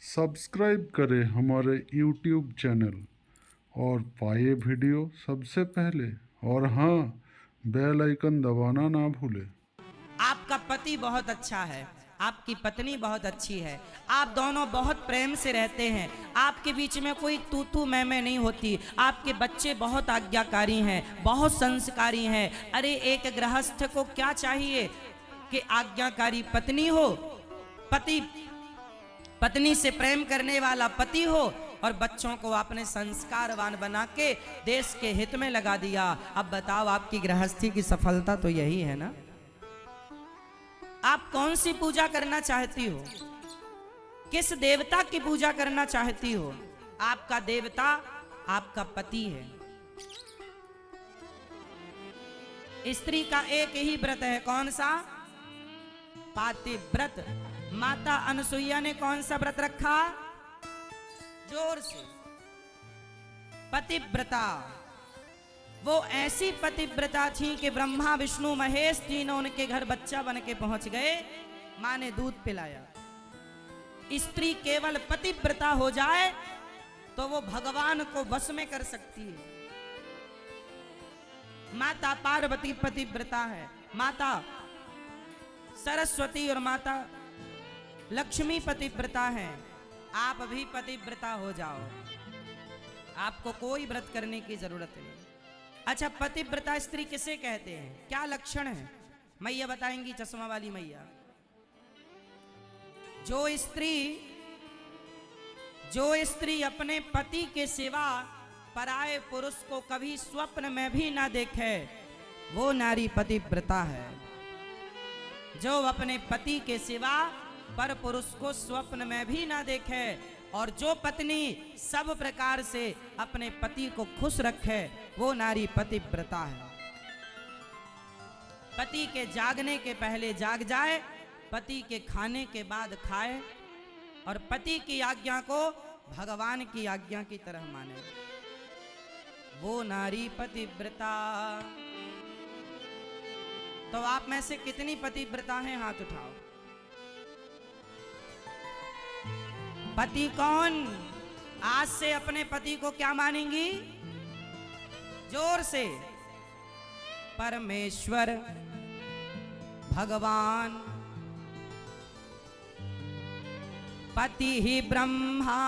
Subscribe करें हमारे YouTube channel और पाए वीडियो सबसे पहले। और हाँ, बेल आइकन दबाना ना भूलें। आपका पति बहुत अच्छा है, आपकी पत्नी बहुत अच्छी है, आप दोनों बहुत प्रेम से रहते हैं, आपके बीच में कोई तू तू मैं नहीं होती, आपके बच्चे बहुत आज्ञाकारी हैं, बहुत संस्कारी हैं। अरे एक गृहस्थ को क्या चाहिए कि आज्ञाकारी पत्नी हो, पति पत्नी से प्रेम करने वाला पति हो, और बच्चों को आपने संस्कारवान बना के देश के हित में लगा दिया। अब बताओ, आपकी गृहस्थी की सफलता तो यही है ना। आप कौन सी पूजा करना चाहती हो, किस देवता की पूजा करना चाहती हो? आपका देवता आपका पति है। स्त्री का एक ही व्रत है, कौन सा? पातिव्रत। माता अनसुईया ने कौन सा व्रत रखा? जोर से, पतिव्रता। वो ऐसी पतिव्रता थी कि ब्रह्मा विष्णु महेश तीनों उनके घर बच्चा बन के पहुंच गए। मां ने दूध पिलाया। स्त्री केवल पतिव्रता हो जाए तो वो भगवान को वश में कर सकती है। माता पार्वती पतिव्रता है, माता सरस्वती और माता लक्ष्मी पतिव्रता है। आप भी पतिव्रता हो जाओ, आपको कोई व्रत करने की जरूरत नहीं। अच्छा, पतिव्रता स्त्री किसे कहते हैं, क्या लक्षण है? मैया बताएंगी, चश्मा वाली मैया। जो स्त्री अपने पति के सिवा पराये पुरुष को कभी स्वप्न में भी ना देखे, वो नारी पतिव्रता है। जो अपने पति के सिवा पर पुरुष को स्वप्न में भी ना देखे, और जो पत्नी सब प्रकार से अपने पति को खुश रखे, वो नारी पतिव्रता है। पति के जागने के पहले जाग जाए, पति के खाने के बाद खाए, और पति की आज्ञा को भगवान की आज्ञा की तरह माने, वो नारी पतिव्रता। तो आप में से कितनी पतिव्रता हैं? हाथ उठाओ। पति कौन? आज से अपने पति को क्या मानेंगी? जोर से, परमेश्वर भगवान। पति ही ब्रह्मा,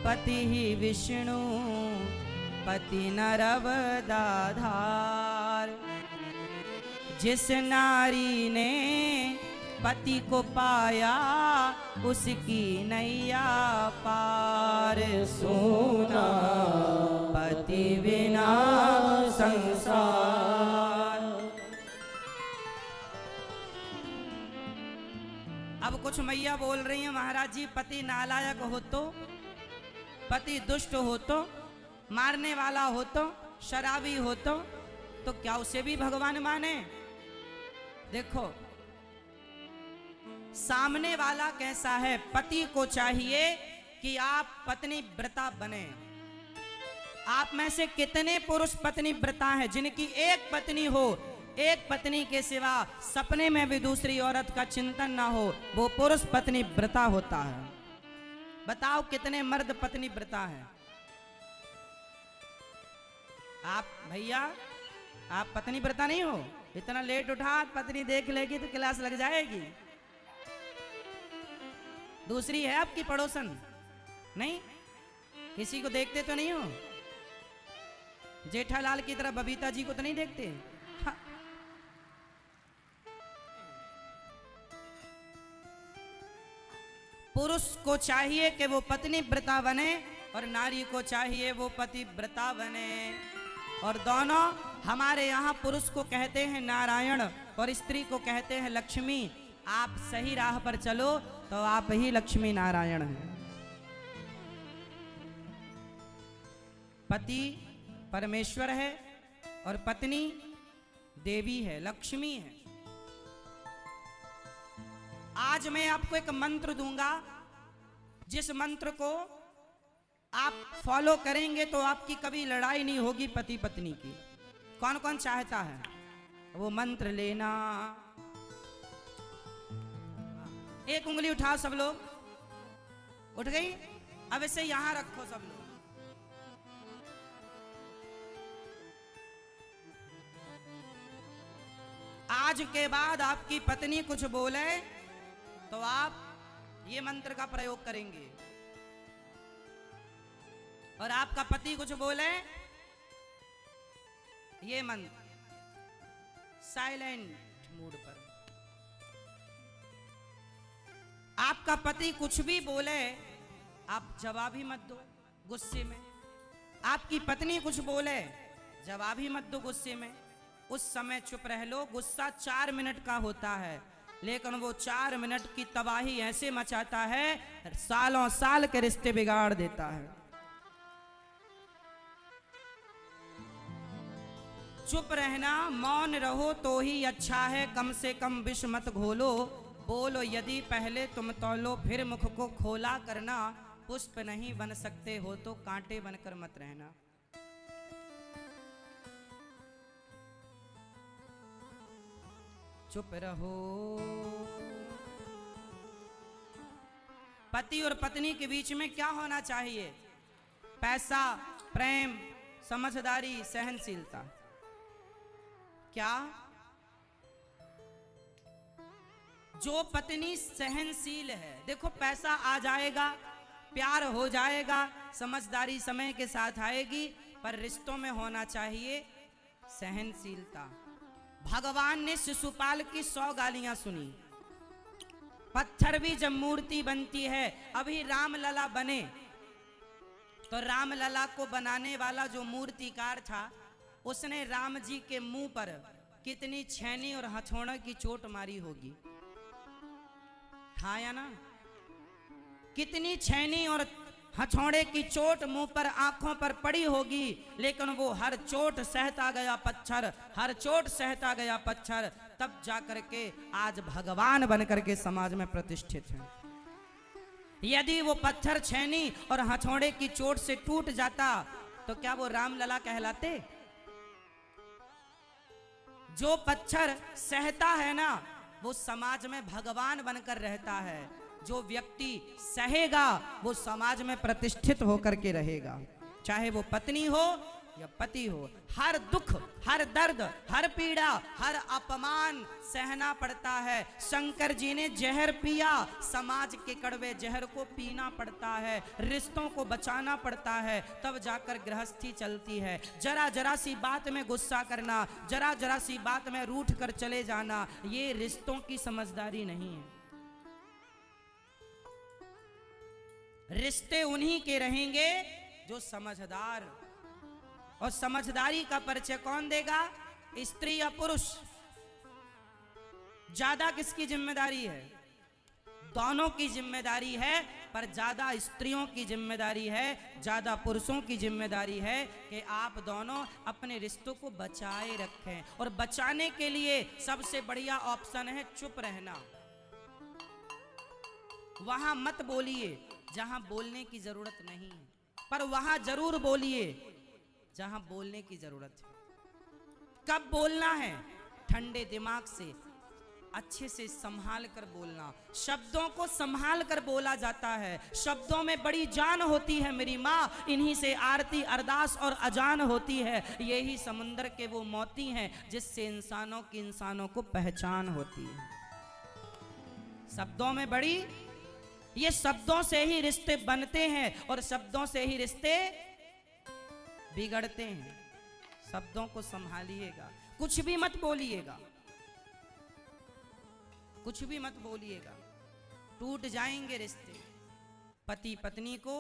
पति ही विष्णु, पति नरवदाधार। जिस नारी ने पति को पाया, उसकी नैया पार। सोना पति बिना संसार। अब कुछ मैया बोल रही हैं, महाराज जी पति नालायक हो तो, पति दुष्ट हो तो, मारने वाला हो तो, शराबी हो तो क्या उसे भी भगवान माने? देखो, सामने वाला कैसा है, पति को चाहिए कि आप पत्नी व्रता बने। आप में से कितने पुरुष पत्नी व्रता हैं जिनकी एक पत्नी हो, एक पत्नी के सिवा सपने में भी दूसरी औरत का चिंतन ना हो, वो पुरुष पत्नी व्रता होता है? बताओ कितने मर्द पत्नी व्रता हैं? आप भैया, आप पत्नी व्रता नहीं हो? इतना लेट उठा, पत्नी देख लेगी तो क्लास लग जाएगी। दूसरी है आपकी पड़ोसन, नहीं? किसी को देखते तो नहीं हो? जेठालाल की तरह बबीता जी को तो नहीं देखते? हाँ। पुरुष को चाहिए कि वो पत्नी व्रता बने, और नारी को चाहिए वो पतिव्रता बने। और दोनों, हमारे यहाँ पुरुष को कहते हैं नारायण और स्त्री को कहते हैं लक्ष्मी। आप सही राह पर चलो तो आप ही लक्ष्मी नारायण हैं। पति परमेश्वर है और पत्नी देवी है, लक्ष्मी है। आज मैं आपको एक मंत्र दूंगा, जिस मंत्र को आप फॉलो करेंगे तो आपकी कभी लड़ाई नहीं होगी पति पत्नी की। कौन कौन चाहता है वो मंत्र लेना? एक उंगली उठाओ सब लोग। उठ गई? अब इसे यहां रखो सब लोग। आज के बाद आपकी पत्नी कुछ बोले तो आप ये मंत्र का प्रयोग करेंगे, और आपका पति कुछ बोले ये मंत्र साइलेंट मोड पर। आपका पति कुछ भी बोले आप जवाब ही मत दो गुस्से में। आपकी पत्नी कुछ बोले जवाब ही मत दो गुस्से में। उस समय चुप रह लो। गुस्सा 4 मिनट का होता है, लेकिन वो 4 मिनट की तबाही ऐसे मचाता है, सालों साल के रिश्ते बिगाड़ देता है। चुप रहना, मौन रहो तो ही अच्छा है, कम से कम विष मत घोलो। बोलो यदि पहले तुम तौलो, फिर मुख को खोला करना। पुष्प नहीं बन सकते हो तो कांटे बनकर मत रहना। चुप रहो। पति और पत्नी के बीच में क्या होना चाहिए? पैसा, प्रेम, समझदारी, सहनशीलता। क्या? जो पत्नी सहनशील है, देखो पैसा आ जाएगा, प्यार हो जाएगा, समझदारी समय के साथ आएगी, पर रिश्तों में होना चाहिए सहनशीलता। भगवान ने शिशुपाल की 100 गालियां सुनी। पत्थर भी जब मूर्ति बनती है, अभी रामलला बने तो रामलला को बनाने वाला जो मूर्तिकार था, उसने राम जी के मुंह पर कितनी छेनी और हथौड़े की चोट मारी होगी। खाया ना? कितनी छेनी और हथौड़े की चोट मुंह पर, आंखों पर पड़ी होगी, लेकिन वो हर चोट सहता गया पत्थर, हर चोट सहता गया पत्थर, तब जाकर के आज भगवान बनकर के समाज में प्रतिष्ठित है। यदि वो पत्थर, छेनी और हथौड़े की चोट से टूट जाता तो क्या वो रामलला कहलाते? जो पत्थर सहता है ना, वो समाज में भगवान बनकर रहता है। जो व्यक्ति सहेगा वो समाज में प्रतिष्ठित होकर के रहेगा, चाहे वो पत्नी हो या पति हो। हर दुख, हर दर्द, हर पीड़ा, हर अपमान सहना पड़ता है। शंकर जी ने जहर पिया, समाज के कड़वे जहर को पीना पड़ता है, रिश्तों को बचाना पड़ता है, तब जाकर गृहस्थी चलती है। जरा जरा सी बात में गुस्सा करना, जरा जरा सी बात में रूठ कर चले जाना, ये रिश्तों की समझदारी नहीं है। रिश्ते उन्हीं के रहेंगे जो समझदार। और समझदारी का परिचय कौन देगा? स्त्री या पुरुष? ज्यादा किसकी जिम्मेदारी है? दोनों की जिम्मेदारी है, पर ज्यादा स्त्रियों की जिम्मेदारी है, ज्यादा पुरुषों की जिम्मेदारी है कि आप दोनों अपने रिश्तों को बचाए रखें। और बचाने के लिए सबसे बढ़िया ऑप्शन है चुप रहना। वहां मत बोलिए जहां बोलने की जरूरत नहीं है, पर वहां जरूर बोलिए जहां बोलने की जरूरत है। कब बोलना है? ठंडे दिमाग से, अच्छे से संभाल कर बोलना। शब्दों को संभाल कर बोला जाता है। शब्दों में बड़ी जान होती है मेरी माँ, इन्हीं से आरती, अरदास और अजान होती है। यही समुंदर के वो मोती हैं जिससे इंसानों की इंसानों को पहचान होती है। शब्दों में बड़ी, ये शब्दों से ही रिश्ते बनते हैं और शब्दों से ही रिश्ते बिगड़ते हैं। शब्दों को संभालिएगा, कुछ भी मत बोलिएगा, कुछ भी मत बोलिएगा, टूट जाएंगे रिश्ते। पति पत्नी को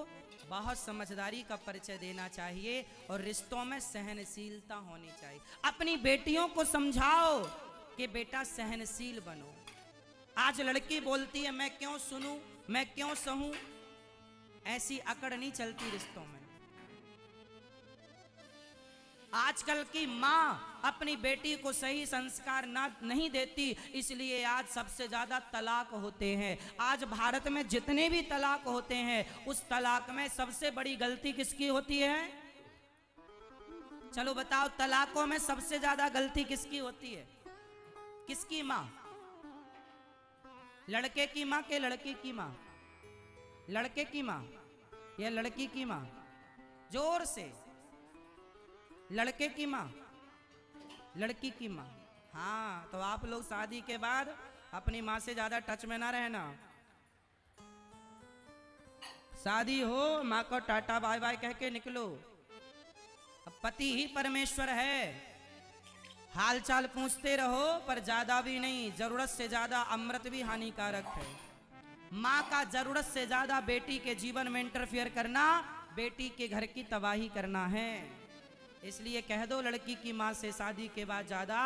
बहुत समझदारी का परिचय देना चाहिए और रिश्तों में सहनशीलता होनी चाहिए। अपनी बेटियों को समझाओ कि बेटा सहनशील बनो। आज लड़की बोलती है मैं क्यों सुनूं, मैं क्यों सहूं, ऐसी अकड़ नहीं चलती रिश्तों में। आजकल की माँ अपनी बेटी को सही संस्कार नहीं देती, इसलिए आज सबसे ज्यादा तलाक होते हैं। आज भारत में जितने भी तलाक होते हैं, उस तलाक में सबसे बड़ी गलती किसकी होती है? चलो बताओ, तलाकों में सबसे ज्यादा गलती किसकी होती है? किसकी माँ? लड़के की माँ के लड़के की माँ? लड़के की माँ या लड़की की माँ? जोर से। लड़के की माँ, लड़की की माँ। हाँ, तो आप लोग शादी के बाद अपनी माँ से ज्यादा टच में ना रहना। शादी हो, माँ को टाटा बाय बाय कह के निकलो। अब पति ही परमेश्वर है, हाल चाल पूछते रहो पर ज्यादा भी नहीं। जरूरत से ज्यादा अमृत भी हानिकारक है। माँ का जरूरत से ज्यादा बेटी के जीवन में इंटरफियर करना बेटी के घर की तबाही करना है। इसलिए कह दो लड़की की माँ से शादी के बाद ज्यादा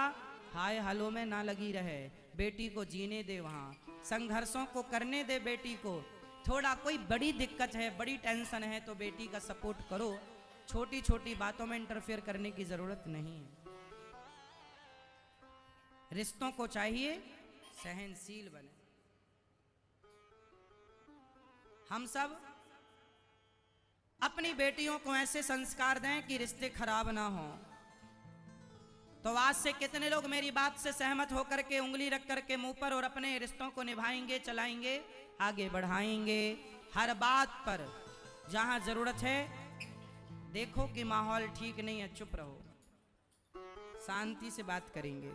हाय हालों में ना लगी रहे। बेटी को जीने दे, वहाँ संघर्षों को करने दे बेटी को। थोड़ा कोई बड़ी दिक्कत है, बड़ी टेंशन है तो बेटी का सपोर्ट करो। छोटी छोटी बातों में इंटरफेयर करने की जरूरत नहीं है। रिश्तों को चाहिए सहनशील बने। हम सब अपनी बेटियों को ऐसे संस्कार दें कि रिश्ते खराब ना हो। तो आज से कितने लोग मेरी बात से सहमत होकर के उंगली रख करके मुंह पर और अपने रिश्तों को निभाएंगे, चलाएंगे, आगे बढ़ाएंगे। हर बात पर जहां जरूरत है, देखो कि माहौल ठीक नहीं है, चुप रहो, शांति से बात करेंगे।